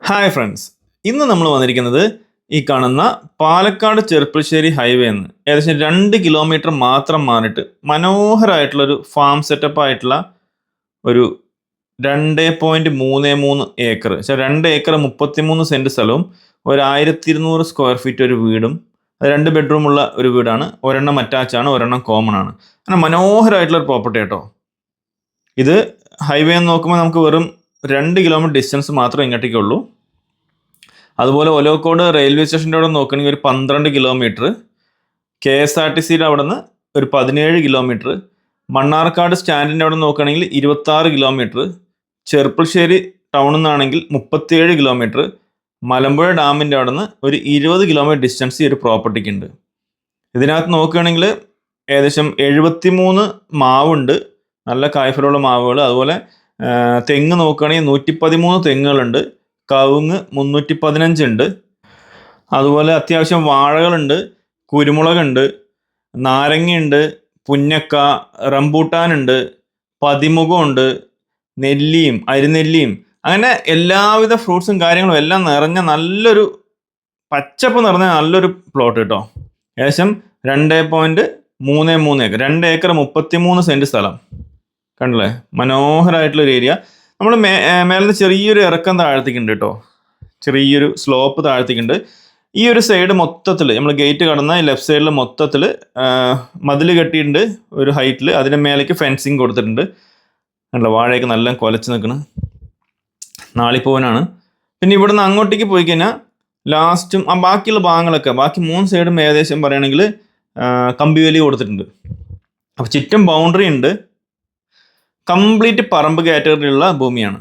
Hi friends, ഇന്ന് നമ്മൾ വന്നിരിക്കുന്നത് ഈ കാണുന്ന പാലക്കാട് ചെർപ്പുളശ്ശേരി ഹൈവേ എന്ന് ഏകദേശം 2 കിലോമീറ്റർ മാത്രം മാറിയിട്ട് മനോഹരമായിട്ടുള്ളൊരു ഫാം സെറ്റപ്പ് ആയിട്ടുള്ള ഒരു 2.33 ഏക്കർ 2 ഏക്കർ 33 സെന്റ് സ്ഥലവും ഒരു 1200 സ്ക്വയർ ഫീറ്റ് ഒരു വീടും, അത് 2 ബെഡ്റൂം ഉള്ള ഒരു വീടാണ്. ഒരെണ്ണം അറ്റാച്ച് ആണ്, ഒരെണ്ണം കോമൺ ആണ്. അങ്ങനെ മനോഹരമായിട്ടുള്ള ഒരു പ്രോപ്പർട്ടി കേട്ടോ ഇത്. ഹൈവേ എന്ന് നോക്കുമ്പോൾ നമുക്ക് വെറും 2 കിലോമീറ്റർ ഡിസ്റ്റൻസ് മാത്രമേ ഇങ്ങോട്ടേക്കുള്ളൂ. അതുപോലെ ഒലോക്കോട് റെയിൽവേ സ്റ്റേഷൻ്റെ അവിടെ നോക്കുകയാണെങ്കിൽ ഒരു 12 കിലോമീറ്റർ, KSRTCയുടെ അവിടെ നിന്ന് ഒരു 17 കിലോമീറ്റർ, മണ്ണാർക്കാട് സ്റ്റാൻഡിൻ്റെ അവിടെ നോക്കുകയാണെങ്കിൽ 26 കിലോമീറ്റർ, ചെർപ്പുളശ്ശേരി ടൗണിൽ നിന്നാണെങ്കിൽ 37 കിലോമീറ്റർ, മലമ്പുഴ ഡാമിൻ്റെ അവിടെ നിന്ന് ഒരു 20 കിലോമീറ്റർ ഡിസ്റ്റൻസ് ഈ ഒരു പ്രോപ്പർട്ടിക്ക് ഉണ്ട്. ഇതിനകത്ത് നോക്കുകയാണെങ്കിൽ ഏകദേശം 73 മാവുണ്ട്, നല്ല കായ്ഫലമുള്ള മാവുകൾ. അതുപോലെ തെങ്ങ് നോക്കുകയാണെങ്കിൽ 113 തെങ്ങുകളുണ്ട്, കവുങ്ങ് 315 ഉണ്ട്. അതുപോലെ അത്യാവശ്യം വാഴകളുണ്ട്, കുരുമുളകുണ്ട്, നാരങ്ങയുണ്ട്, പുന്നക്ക, റംബൂട്ടാനുണ്ട്, പതിമുഖമുണ്ട്, നെല്ലിയും അരിനെല്ലിയും, അങ്ങനെ എല്ലാവിധ ഫ്രൂട്ട്സും കാര്യങ്ങളും എല്ലാം നിറഞ്ഞ നല്ലൊരു പച്ചപ്പ് നിറഞ്ഞ നല്ലൊരു പ്ലോട്ട് കേട്ടോ. ഏകദേശം 2.33 ഏക്കർ, 2 ഏക്കർ 33 സെന്റ് സ്ഥലം. കണ്ടില്ലേ, മനോഹരമായിട്ടുള്ളൊരു ഏരിയ. നമ്മൾ മേലെ ചെറിയൊരു ഇറക്കം താഴ്ത്തിക്കുണ്ട് കേട്ടോ, ചെറിയൊരു സ്ലോപ്പ് താഴ്ത്തിക്കുണ്ട്. ഈ ഒരു സൈഡ് മൊത്തത്തിൽ നമ്മൾ ഗേറ്റ് കടന്ന ലെഫ്റ്റ് സൈഡിൽ മൊത്തത്തിൽ മതിൽ കെട്ടിയിട്ടുണ്ട് ഒരു ഹൈറ്റിൽ. അതിൻ്റെ മേലേക്ക് ഫെൻസിങ് കൊടുത്തിട്ടുണ്ട്. കണ്ടോ, വാഴയൊക്കെ നല്ല കുലച്ച് നിൽക്കണം, നാളിപ്പൂവനാണ്. പിന്നെ ഇവിടുന്ന് അങ്ങോട്ടേക്ക് പോയി കഴിഞ്ഞാൽ ലാസ്റ്റും ബാക്കിയുള്ള ഭാഗങ്ങളൊക്കെ, ബാക്കി 3 സൈഡും ഏകദേശം പറയുകയാണെങ്കിൽ കമ്പിവേലി കൊടുത്തിട്ടുണ്ട്. അപ്പോൾ ചുറ്റും ബൗണ്ടറി ഉണ്ട്. കംപ്ലീറ്റ് പറമ്പ് കാറ്റഗറിയിലുള്ള ഭൂമിയാണ്.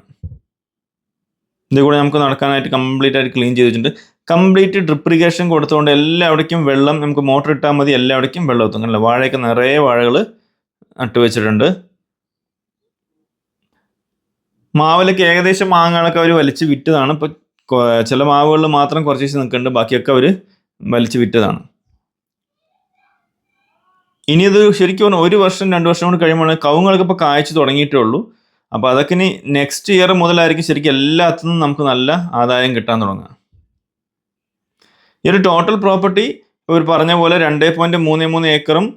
ഇത് കൂടെ നമുക്ക് നടക്കാനായിട്ട് കംപ്ലീറ്റ് ആയിട്ട് ക്ലീൻ ചെയ്ത് വെച്ചിട്ടുണ്ട്. കംപ്ലീറ്റ് ഡ്രിപ്പ് ഇറിഗേഷൻ കൊടുത്തുകൊണ്ട് എല്ലാവിടേക്കും വെള്ളം, നമുക്ക് മോട്ടർ ഇട്ടാൽ മതി, എല്ലാവിടേക്കും വെള്ളം എത്തും. അല്ല, വാഴയൊക്കെ നിറയെ വാഴകൾ നട്ടുവെച്ചിട്ടുണ്ട്. മാവിലൊക്കെ ഏകദേശം മാങ്ങകളൊക്കെ അവർ വലിച്ച് വിറ്റതാണ്. ഇപ്പോൾ ചില മാവുകളിൽ മാത്രം കുറച്ച് ദിവസം നിൽക്കുന്നുണ്ട്, ബാക്കിയൊക്കെ അവർ വലിച്ച് വിറ്റതാണ്. ഇനി ഇത് ശരിക്കും പറഞ്ഞാൽ 1 വർഷം 2 വർഷം കൊണ്ട് കഴിയുമ്പോൾ കവുങ്ങുകളൊക്കെ ഇപ്പോൾ കായ്ച്ചു തുടങ്ങിയിട്ടേ ഉള്ളൂ. അപ്പോൾ അതൊക്കെ ഇനി നെക്സ്റ്റ് ഇയർ മുതലായിരിക്കും ശരിക്കും എല്ലാത്തിനും നമുക്ക് നല്ല ആദായം കിട്ടാൻ തുടങ്ങുക. ഈ ഒരു ടോട്ടൽ പ്രോപ്പർട്ടി ഇവർ പറഞ്ഞ പോലെ 2.33 ഏക്കറും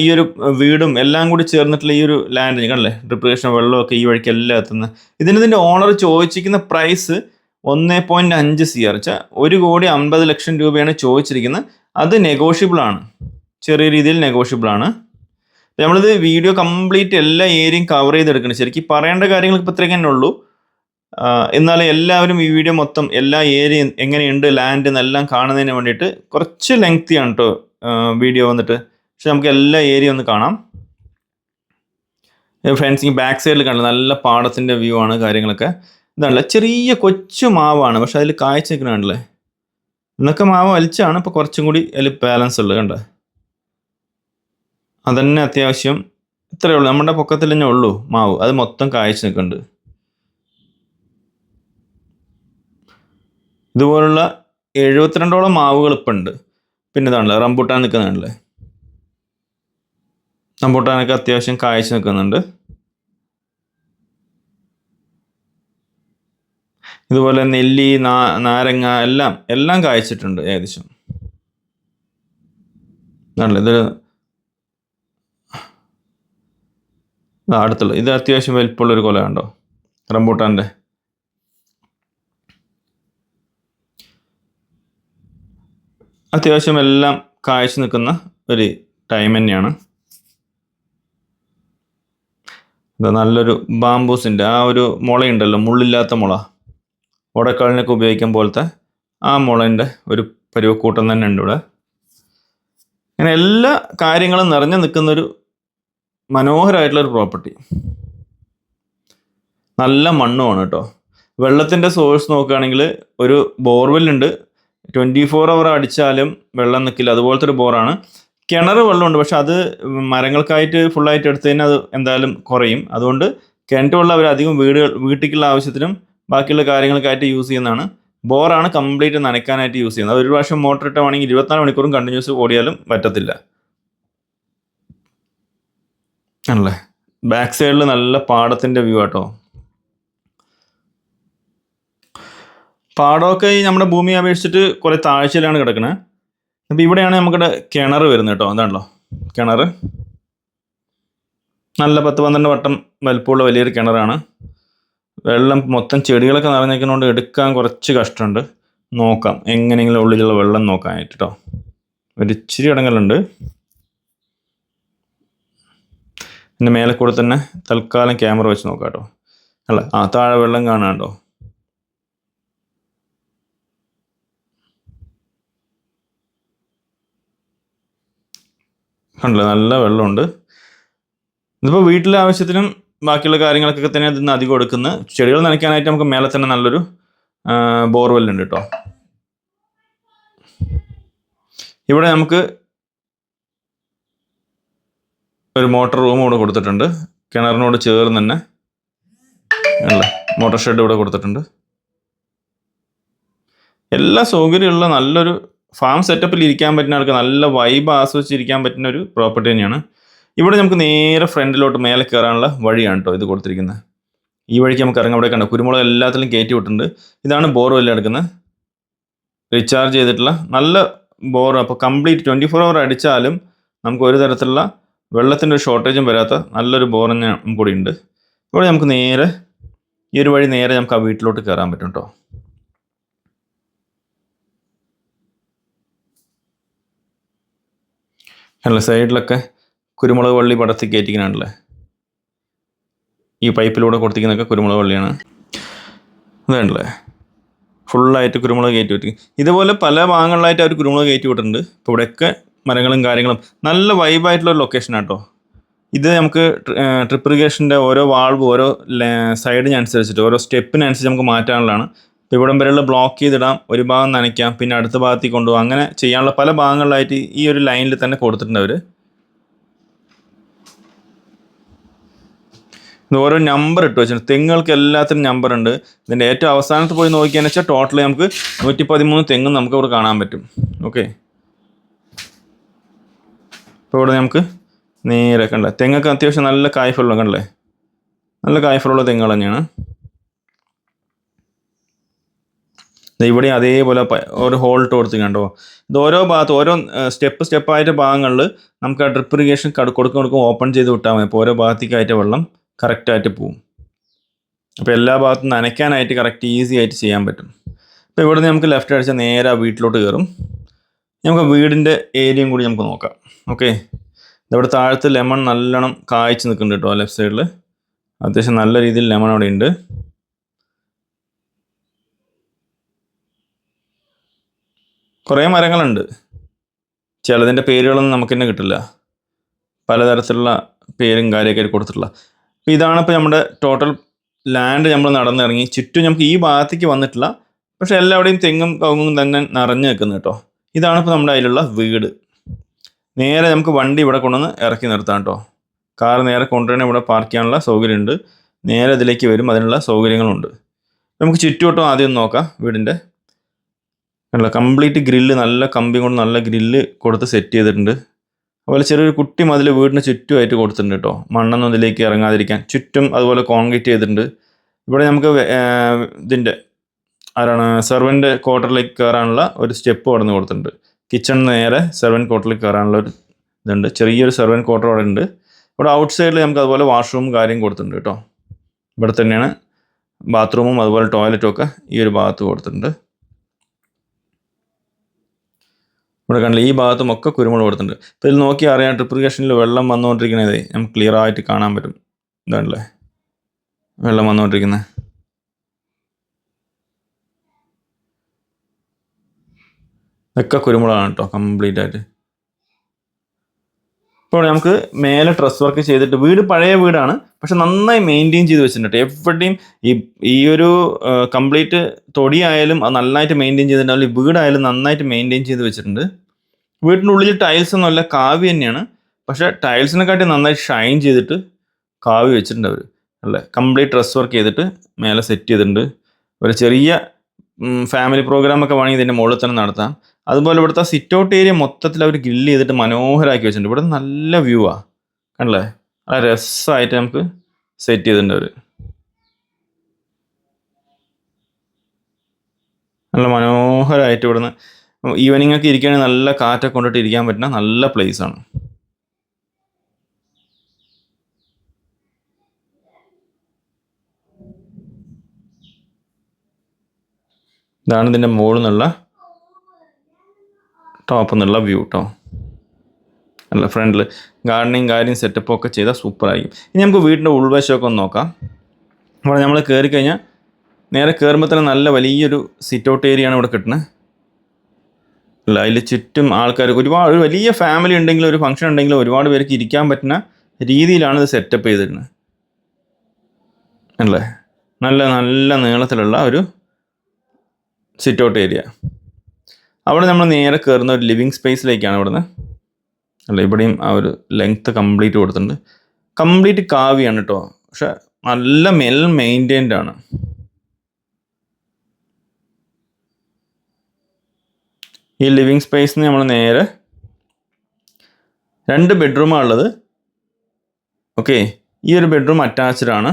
ഈ ഒരു വീടും എല്ലാം കൂടി ചേർന്നിട്ടുള്ള ഈ ഒരു ലാൻഡ് കണ്ടല്ലേ, ഡ്രിപ്രിഗേഷൻ വെള്ളമൊക്കെ ഈ വഴിക്ക് എല്ലാം എത്തുന്നത്. ഇതിൻ്റെ ഓണർ ചോദിച്ചിരിക്കുന്ന പ്രൈസ് 1.5 CR, 1,50,00,000 രൂപയാണ് ചോദിച്ചിരിക്കുന്നത്. അത് നെഗോഷ്യബിൾ ആണ്, ചെറിയ രീതിയിൽ നെഗോഷ്യബിൾ ആണ്. നമ്മളിത് വീഡിയോ കംപ്ലീറ്റ് എല്ലാ ഏരിയയും കവർ ചെയ്തെടുക്കണം. ശരിക്കും പറയേണ്ട കാര്യങ്ങൾ ഇപ്പോൾ ഇത്രയൊക്കെ തന്നെ ഉള്ളൂ. എന്നാലും എല്ലാവരും ഈ വീഡിയോ മൊത്തം എല്ലാ ഏരിയയും എങ്ങനെയുണ്ട് ലാൻഡ് എന്നെല്ലാം കാണുന്നതിന് വേണ്ടിയിട്ട് കുറച്ച് ലെങ്തിയാണ് കേട്ടോ വീഡിയോ വന്നിട്ട്. പക്ഷെ നമുക്ക് എല്ലാ ഏരിയ ഒന്ന് കാണാം. ഫ്രണ്ട്സ്, ഈ ബാക്ക് സൈഡിൽ കണ്ടു നല്ല പാടത്തിൻ്റെ വ്യൂ ആണ്, കാര്യങ്ങളൊക്കെ. ഇതാണല്ലേ, ചെറിയ കൊച്ചു മാവാണ്, പക്ഷെ അതിൽ കായ്ച്ച നിൽക്കണല്ലേ. ഇന്നൊക്കെ മാവ് വലിച്ചാണ്, ഇപ്പോൾ കുറച്ചും കൂടി അതിൽ ബാലൻസ് ഉള്ളത്. കണ്ടേ, അതന്നെ അത്യാവശ്യം ഇത്രയേ ഉള്ളൂ, നമ്മുടെ പൊക്കത്തിൽ തന്നെ ഉള്ളൂ മാവ്, അത് മൊത്തം കായ്ച്ചു നിൽക്കുന്നുണ്ട്. ഇതുപോലുള്ള 72ഓളം മാവുകൾ ഇപ്പം ഉണ്ട്. പിന്നെ ഇതാണല്ലേ റംബൂട്ടാൻ നിൽക്കുന്നുണ്ടല്ലേ, റംബൂട്ടാനൊക്കെ അത്യാവശ്യം കായ്ച്ചു നിൽക്കുന്നുണ്ട്. ഇതുപോലെ നെല്ലി, നാരങ്ങ എല്ലാം കായ്ച്ചിട്ടുണ്ട് ഏകദേശം. ഇത് അടുത്തുള്ള ഇത് അത്യാവശ്യം വലിപ്പമുള്ളൊരു കൊല കണ്ടോ റംബൂട്ടാൻ്റെ. അത്യാവശ്യം എല്ലാം കായ്ച്ചു നിൽക്കുന്ന ഒരു ടൈം തന്നെയാണ്. ഇത് നല്ലൊരു ബാംബൂസിൻ്റെ ആ ഒരു മുളയുണ്ടല്ലോ, മുള്ളില്ലാത്ത മുള, ഓടക്കാളിനൊക്കെ ഉപയോഗിക്കാൻ പോലത്തെ ആ മുളൻ്റെ ഒരു പരുവക്കൂട്ടം തന്നെ ഉണ്ട് ഇവിടെ. അങ്ങനെ എല്ലാ കാര്യങ്ങളും നിറഞ്ഞു നിൽക്കുന്നൊരു മനോഹരമായിട്ടുള്ളൊരു പ്രോപ്പർട്ടി. നല്ല മണ്ണുമാണ് കേട്ടോ. വെള്ളത്തിൻ്റെ സോഴ്സ് നോക്കുകയാണെങ്കിൽ ഒരു ബോർവെല്ലുണ്ട്, 24 hour അടിച്ചാലും വെള്ളം നിൽക്കില്ല, അതുപോലത്തെ ഒരു ബോറാണ്. കിണർ വെള്ളമുണ്ട്, പക്ഷെ അത് മരങ്ങൾക്കായിട്ട് ഫുള്ളായിട്ട് എടുത്തതിന് അത് എന്തായാലും കുറയും. അതുകൊണ്ട് കിണറ്റ് വെള്ളം അവർ അധികം വീട്ടിലേക്കുള്ള ആവശ്യത്തിനും ബാക്കിയുള്ള കാര്യങ്ങൾക്കായിട്ട് യൂസ് ചെയ്യുന്നതാണ്. ബോറാണ് കംപ്ലീറ്റ് നനയ്ക്കാനായിട്ട് യൂസ് ചെയ്യുന്നത്. അത് ഒരു പ്രാവശ്യം മോട്ടർ ഇട്ടാണെങ്കിൽ 24 മണിക്കൂറും കണ്ടിന്യൂസ് ഓടിയാലും പറ്റത്തില്ല. ആണല്ലേ, ബാക്ക് സൈഡിൽ നല്ല പാടത്തിൻ്റെ വ്യൂ ആട്ടോ. പാടമൊക്കെ ഈ നമ്മുടെ ഭൂമിയെ അപേക്ഷിച്ചിട്ട് കുറേ താഴ്ചയിലാണ് കിടക്കുന്നത്. അപ്പോൾ ഇവിടെയാണ് നമുക്കിവിടെ കിണർ വരുന്നത് കേട്ടോ. അതാണല്ലോ കിണർ. നല്ല 10-12 വട്ടം വലുപ്പമുള്ള വലിയൊരു കിണറാണ്. വെള്ളം മൊത്തം ചെടികളൊക്കെ നിറഞ്ഞേക്കുന്നതുകൊണ്ട് എടുക്കാൻ കുറച്ച് കഷ്ടമുണ്ട്. നോക്കാം എങ്ങനെയെങ്കിലും ഉള്ളിലുള്ള വെള്ളം നോക്കാനായിട്ട് കേട്ടോ. ഒരു ഇച്ചിരി ഇടങ്ങളുണ്ട്. പിന്നെ മേലെ കൂടെ തന്നെ തൽക്കാലം ക്യാമറ വെച്ച് നോക്കാം കേട്ടോ. അല്ല താഴെ വെള്ളം കാണാണ്ടോ. കണ്ടല്ലോ നല്ല വെള്ളമുണ്ട്. ഇതിപ്പോൾ വീട്ടിലെ ആവശ്യത്തിനും ബാക്കിയുള്ള കാര്യങ്ങൾക്കൊക്കെ തന്നെ ഇതിന് അധികം എടുക്കുന്നത്. ചെടികൾ നനയ്ക്കാനായിട്ട് നമുക്ക് മേലെ തന്നെ നല്ലൊരു ബോർവെല്ലുണ്ട് കേട്ടോ. ഇവിടെ നമുക്ക് ഒരു മോട്ടോർ റൂം ഇവിടെ കൊടുത്തിട്ടുണ്ട്. കിണറിനോട് ചേർന്ന് തന്നെ അല്ലേ മോട്ടോർ ഷെഡ് ഇവിടെ കൊടുത്തിട്ടുണ്ട്. എല്ലാ സൗകര്യമുള്ള നല്ലൊരു ഫാം സെറ്റപ്പിൽ ഇരിക്കാൻ പറ്റുന്ന ആൾക്ക് നല്ല വൈബ് ആസ്വദിച്ചിരിക്കാൻ പറ്റുന്ന ഒരു പ്രോപ്പർട്ടി തന്നെയാണ്. ഇവിടെ നമുക്ക് നേരെ ഫ്രണ്ടിലോട്ട് മേലെ കയറാനുള്ള വഴിയാണ് കേട്ടോ ഇത് കൊടുത്തിരിക്കുന്നത്. ഈ വഴിക്ക് നമുക്ക് ഇറങ്ങാം. ഇവിടെ കണ്ടോ കുരുമുളക് എല്ലാത്തിലും കയറ്റി വിട്ടിട്ടുണ്ട്. ഇതാണ് ബോർവെല്ല് എടുക്കുന്നത്. റീചാർജ് ചെയ്തിട്ടുള്ള നല്ല ബോർ. അപ്പോൾ കംപ്ലീറ്റ് 24 hour അടിച്ചാലും നമുക്ക് ഒരു തരത്തിലുള്ള വെള്ളത്തിൻ്റെ ഒരു ഷോർട്ടേജും വരാത്ത നല്ലൊരു ബോർ തന്നെ കൂടി ഉണ്ട്. ഇവിടെ നമുക്ക് നേരെ ഈ ഒരു വഴി നേരെ നമുക്ക് ആ വീട്ടിലോട്ട് കയറാൻ പറ്റും കേട്ടോ. അല്ല സൈഡിലൊക്കെ കുരുമുളക് വള്ളി പടത്തി കയറ്റിക്കുന്നുണ്ടല്ലേ. ഈ പൈപ്പിലൂടെ കൊടുത്തിരിക്കുന്നതൊക്കെ കുരുമുളക് വള്ളിയാണ്. ഇതുണ്ടല്ലേ ഫുള്ളായിട്ട് കുരുമുളക് കയറ്റി വിട്ടി. ഇതുപോലെ പല ഭാഗങ്ങളിലായിട്ട് അവർ കുരുമുളക് കയറ്റി വിട്ടിട്ടുണ്ട്. ഇപ്പോൾ ഇവിടെയൊക്കെ മരങ്ങളും കാര്യങ്ങളും നല്ല വൈബായിട്ടുള്ള ഒരു ലൊക്കേഷനാണ് കേട്ടോ. ഇത് നമുക്ക് ട്രിപ്പ് ഇറിഗേഷൻ്റെ ഓരോ വാൾവ് ഓരോ സൈഡിനനുസരിച്ചിട്ട് ഓരോ സ്റ്റെപ്പിനനുസരിച്ച് നമുക്ക് മാറ്റാനുള്ളതാണ്. ഇപ്പോൾ ഇവിടം വരെയുള്ള ബ്ലോക്ക് ചെയ്തിടാം, ഒരു ഭാഗം നനയ്ക്കാം, പിന്നെ അടുത്ത ഭാഗത്തേക്ക് കൊണ്ടുപോകാം. അങ്ങനെ ചെയ്യാനുള്ള പല ഭാഗങ്ങളിലായിട്ട് ഈ ഒരു ലൈനിൽ തന്നെ കൊടുത്തിട്ടുണ്ട് അവർ. ഇത് ഓരോ നമ്പർ ഇട്ട് വെച്ചിട്ടുണ്ട്. തെങ്ങുകൾക്ക് എല്ലാത്തിനും നമ്പർ ഉണ്ട്. ഇതിൻ്റെ ഏറ്റവും അവസാനത്ത് പോയി നോക്കിയാന്ന് വെച്ചാൽ ടോട്ടൽ നമുക്ക് 113 തെങ്ങും നമുക്ക് ഇവിടെ കാണാൻ പറ്റും. ഓക്കെ, ഇപ്പോൾ ഇവിടെ നമുക്ക് നേരെ കണ്ടേ തെങ്ങൊക്കെ അത്യാവശ്യം നല്ല കായ്ഫലുള്ള കണ്ടല്ലേ, നല്ല കായ്ഫലുള്ള തെങ്ങുകൾ തന്നെയാണ്. ഇവിടെ അതേപോലെ ഒരു ഹോൾട്ട് കൊടുത്ത് കണ്ടോ. ഇത് ഓരോ ഭാഗത്ത് ഓരോ സ്റ്റെപ്പായിട്ട് ഭാഗങ്ങളിൽ നമുക്ക് ആ ഡ്രിപ്പ് ഇറിഗേഷൻ കൊടുക്കും ഓപ്പൺ ചെയ്ത് വിട്ടാൽ മതി. അപ്പോൾ ഓരോ ഭാഗത്തേക്കായിട്ട് വെള്ളം കറക്റ്റായിട്ട് പോവും. അപ്പോൾ എല്ലാ ഭാഗത്തും നനയ്ക്കാനായിട്ട് കറക്റ്റ് ഈസി ആയിട്ട് ചെയ്യാൻ പറ്റും. അപ്പോൾ ഇവിടെ നിന്ന് നമുക്ക് ലെഫ്റ്റ് അടിച്ചാൽ നേരെ വീട്ടിലോട്ട് കയറും. നമുക്ക് വീടിൻ്റെ ഏരിയയും കൂടി നമുക്ക് നോക്കാം. ഓക്കെ, ഇതവിടെ താഴത്ത് ലെമൺ നല്ലോണം കായ്ച്ച് നിൽക്കുന്നുണ്ട് കേട്ടോ. ലെഫ്റ്റ് സൈഡിൽ അത്യാവശ്യം നല്ല രീതിയിൽ ലെമൺ അവിടെ ഉണ്ട്. കുറേ മരങ്ങളുണ്ട്. ചിലതിൻ്റെ പേരുകളൊന്നും നമുക്ക് തന്നെ കിട്ടില്ല. പലതരത്തിലുള്ള പേരും കാര്യമൊക്കെ കൊടുത്തിട്ടുള്ള. അപ്പോൾ ഇതാണ് ഇപ്പോൾ നമ്മുടെ ടോട്ടൽ ലാൻഡ്. നമ്മൾ നടന്നിറങ്ങി ചുറ്റും നമുക്ക് ഈ ഭാഗത്തേക്ക് വന്നിട്ടില്ല, പക്ഷെ എല്ലാവിടെയും തെങ്ങും കവുങ്ങും തന്നെ നിറഞ്ഞു നിൽക്കുന്നു കേട്ടോ. ഇതാണ് ഇപ്പോൾ നമ്മുടെ അതിലുള്ള വീട്. നേരെ നമുക്ക് വണ്ടി ഇവിടെ കൊണ്ടുവന്ന് ഇറക്കി നിർത്താം കേട്ടോ. കാർ നേരെ കൊണ്ടുവരാൻ ഇവിടെ പാർക്ക് ചെയ്യാനുള്ള സൗകര്യമുണ്ട്. നേരെ ഇതിലേക്ക് വരും, അതിനുള്ള സൗകര്യങ്ങളുണ്ട്. നമുക്ക് ചുറ്റുവട്ടം ആദ്യം നോക്കാം. വീടിൻ്റെ അല്ല കംപ്ലീറ്റ് ഗ്രില്ല് നല്ല കമ്പി കൊണ്ട് നല്ല ഗ്രില്ല് കൊടുത്ത് സെറ്റ് ചെയ്തിട്ടുണ്ട്. അതുപോലെ ചെറിയൊരു കുട്ടി മതിൽ വീടിന് ചുറ്റുമായിട്ട് കൊടുത്തിട്ടുണ്ട് കേട്ടോ. മണ്ണൊന്നും ഇതിലേക്ക് ഇറങ്ങാതിരിക്കാൻ ചുറ്റും അതുപോലെ കോൺക്രീറ്റ് ചെയ്തിട്ടുണ്ട്. ഇവിടെ നമുക്ക് ഇതിൻ്റെ സെർവൻ്റ് ക്വാർട്ടറിലേക്ക് കയറാനുള്ള ഒരു സ്റ്റെപ്പ് കടന്ന് കൊടുത്തിട്ടുണ്ട്. കിച്ചൺ നേരെ സെർവൻ്റ് ക്വാർട്ടറിലേക്ക് കയറാനുള്ള ഒരു ഇതുണ്ട്. ചെറിയൊരു സെർവൻ്റ് ക്വാർട്ടർ അവിടെ ഉണ്ട്. ഇവിടെ ഔട്ട് സൈഡിൽ നമുക്ക് അതുപോലെ വാഷ്റൂമും കാര്യം കൊടുത്തിട്ടുണ്ട് കേട്ടോ. ഇവിടെ തന്നെയാണ് ബാത്റൂമും അതുപോലെ ടോയ്ലറ്റും ഒക്കെ ഈ ഒരു ഭാഗത്ത് കൊടുത്തിട്ടുണ്ട്. ഇവിടെ കണ്ടില്ല ഈ ഭാഗത്തും ഒക്കെ കുരുമുളക് കൊടുത്തിട്ടുണ്ട്. ഇപ്പോൾ ഇതിൽ നോക്കി അറിയാം ഡ്രിപ്പ് ഇറിഗേഷനിൽ വെള്ളം വന്നുകൊണ്ടിരിക്കുന്നത് നമുക്ക് ക്ലിയർ ആയിട്ട് കാണാൻ പറ്റും. ഇതാണല്ലേ വെള്ളം വന്നുകൊണ്ടിരിക്കുന്നത്. ഒക്കെ കുരുമുളകാണ് കേട്ടോ കംപ്ലീറ്റ് ആയിട്ട്. ഇപ്പോൾ നമുക്ക് മേലെ ട്രസ് വർക്ക് ചെയ്തിട്ട് വീട് പഴയ വീടാണ്, പക്ഷെ നന്നായി മെയിൻറ്റെയിൻ ചെയ്ത് വെച്ചിട്ടുണ്ട്. എവിടെയും ഈ ഒരു കംപ്ലീറ്റ് തൊടിയായാലും അത് നന്നായിട്ട് മെയിൻറ്റെയിൻ ചെയ്തിട്ടുണ്ട്. അല്ലെങ്കിൽ വീടായാലും നന്നായിട്ട് മെയിൻറ്റെയിൻ ചെയ്ത് വെച്ചിട്ടുണ്ട്. വീടിൻ്റെ ഉള്ളിൽ ടൈൽസ് ഒന്നുമല്ല, കാവി തന്നെയാണ്. പക്ഷേ ടൈൽസിനെക്കാട്ടി നന്നായി ഷൈൻ ചെയ്തിട്ട് കാവി വെച്ചിട്ടുണ്ട് അവർ അല്ലേ. കംപ്ലീറ്റ് ഡ്രസ് വർക്ക് ചെയ്തിട്ട് മേലെ സെറ്റ് ചെയ്തിട്ടുണ്ട്. ഒരു ചെറിയ ഫാമിലി പ്രോഗ്രാമൊക്കെ വേണമെങ്കിൽ ഇതിൻ്റെ മുകളിൽ തന്നെ നടത്താം. അതുപോലെ ഇവിടുത്തെ സിറ്റ് ഔട്ട് ഏരിയ മൊത്തത്തിൽ അവർ ഗ്രില്ല് ചെയ്തിട്ട് മനോഹരമാക്കി വെച്ചിട്ടുണ്ട്. ഇവിടെ നല്ല വ്യൂ ആണ് കണ്ടല്ലേ, നല്ല രസമായിട്ട് നമുക്ക് സെറ്റ് ചെയ്തിട്ടുണ്ട് അവർ. നല്ല മനോഹരമായിട്ട് ഇവിടുന്ന് ഈവനിങ് ഒക്കെ ഇരിക്കുകയാണെങ്കിൽ നല്ല കാറ്റൊക്കെ കൊണ്ടിട്ട് ഇരിക്കാൻ പറ്റുന്ന നല്ല പ്ലേസ് ആണ്. ഇതാണ് ഇതിൻ്റെ മുകളിൽ നിന്നുള്ള ടോപ്പിൽ നിന്നുള്ള വ്യൂ കേട്ടോ. അല്ല ഫ്രണ്ടിൽ ഗാർഡനിങ് കാര്യം സെറ്റപ്പ് ഒക്കെ ചെയ്താൽ സൂപ്പറായിരിക്കും. ഇനി നമുക്ക് വീടിൻ്റെ ഉൾവശമൊക്കെ ഒന്ന് നോക്കാം. അവിടെ നമ്മൾ കയറി കഴിഞ്ഞാൽ നേരെ കയറുമ്പോൾ തന്നെ നല്ല വലിയൊരു സിറ്റ് ഔട്ട് ഏരിയ ആണ് ഇവിടെ കിട്ടുന്നത്. അല്ല അതിൽ ചുറ്റും ആൾക്കാർ ഒരുപാട്, ഒരു വലിയ ഫാമിലി ഉണ്ടെങ്കിലും ഒരു ഫംഗ്ഷൻ ഉണ്ടെങ്കിലും ഒരുപാട് പേർക്ക് ഇരിക്കാൻ പറ്റുന്ന രീതിയിലാണ് ഇത് സെറ്റപ്പ് ചെയ്തിരുന്നത് അല്ലേ. നല്ല നല്ല നീളത്തിലുള്ള ഒരു സിറ്റ് ഔട്ട് ഏരിയ. അവിടെ നമ്മൾ നേരെ കയറുന്ന ഒരു ലിവിങ് സ്പേസിലേക്കാണ് ഇവിടുന്ന്. അല്ല ഇവിടെയും ആ ഒരു ലെങ്ത്ത് കംപ്ലീറ്റ് കൊടുത്തിട്ടുണ്ട്. കംപ്ലീറ്റ് കാവിയാണ് കേട്ടോ, പക്ഷെ നല്ല വെൽ മെയിൻറ്റൈൻഡ് ആണ്. ഈ ലിവിങ് സ്പേസിന് നമ്മൾ നേരെ 2 ബെഡ്റൂമാണ് ഉള്ളത്. ഓക്കെ, ഈ ഒരു ബെഡ്റൂം അറ്റാച്ച്ഡ് ആണ്.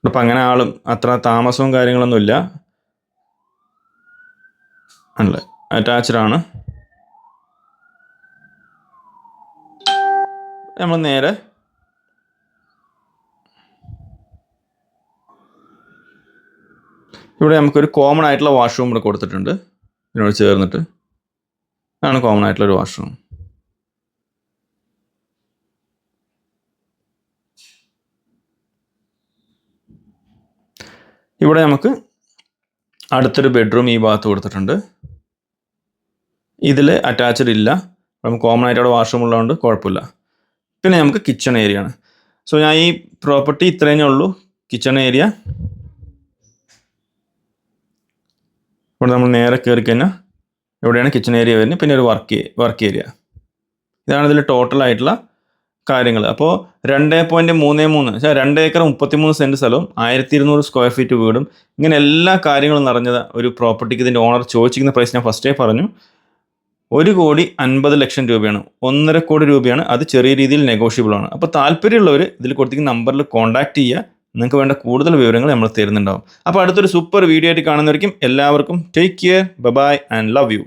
അപ്പം അങ്ങനെ ആളും അത്ര താമസവും കാര്യങ്ങളൊന്നുമില്ല അല്ലേ, അറ്റാച്ച്ഡ് ആണ്. നമ്മൾ നേരെ ഇവിടെ നമുക്കൊരു കോമൺ ആയിട്ടുള്ള വാഷ്റൂം ഇവിടെ കൊടുത്തിട്ടുണ്ട് ഇതിനോട് ചേർന്നിട്ട്. അതാണ് കോമൺ ആയിട്ടുള്ളൊരു വാഷ്റൂം. ഇവിടെ നമുക്ക് അടുത്തൊരു ബെഡ്റൂം ഈ ഭാഗത്ത് കൊടുത്തിട്ടുണ്ട്. ഇതിൽ അറ്റാച്ച്ഡ് ഇല്ല, നമുക്ക് കോമൺ ആയിട്ട് അവിടെ വാഷ്റൂം ഉള്ളതുകൊണ്ട് കുഴപ്പമില്ല. പിന്നെ നമുക്ക് കിച്ചൺ ഏരിയ ആണ്. സോ ഞാൻ ഈ പ്രോപ്പർട്ടി ഇത്രയേ ഉള്ളൂ. കിച്ചൺ ഏരിയ ഇവിടെ നമ്മൾ നേരെ കയറി കഴിഞ്ഞാൽ എവിടെയാണ് കിച്ചൺ ഏരിയ വരുന്നത്. പിന്നെ ഒരു വർക്ക് ഏരിയ. ഇതാണ് ഇതിൽ ടോട്ടലായിട്ടുള്ള കാര്യങ്ങൾ. അപ്പോൾ 2.33 വെച്ചാൽ 2 ഏക്കർ 33 സെൻറ്റ് സ്ഥലവും 1200 സ്ക്വയർ ഫീറ്റ് വീടും, ഇങ്ങനെ എല്ലാ കാര്യങ്ങളും നിറഞ്ഞത് ഒരു പ്രോപ്പർട്ടിക്ക് ഇതിൻ്റെ ഓണർ ചോദിച്ചിരിക്കുന്ന പ്രൈസ് ഞാൻ ഫസ്റ്റേ പറഞ്ഞു. 1,50,00,000 രൂപയാണ്. 1.5 കോടി രൂപയാണ്. അത് ചെറിയ രീതിയിൽ നെഗോഷ്യബിൾ ആണ്. അപ്പോൾ താല്പര്യമുള്ളവർ ഇതിൽ കൊടുത്തിരിക്കുന്ന നമ്പറിൽ കോൺടാക്ട് ചെയ്യുക. നിങ്ങൾക്ക് വേണ്ട കൂടുതൽ വിവരങ്ങൾ നമ്മൾ തരുന്നുണ്ടാവും. അപ്പോൾ അടുത്തൊരു സൂപ്പർ വീഡിയോ ആയിട്ട് കാണുന്നവരിക്കും എല്ലാവർക്കും take care, bye and love U.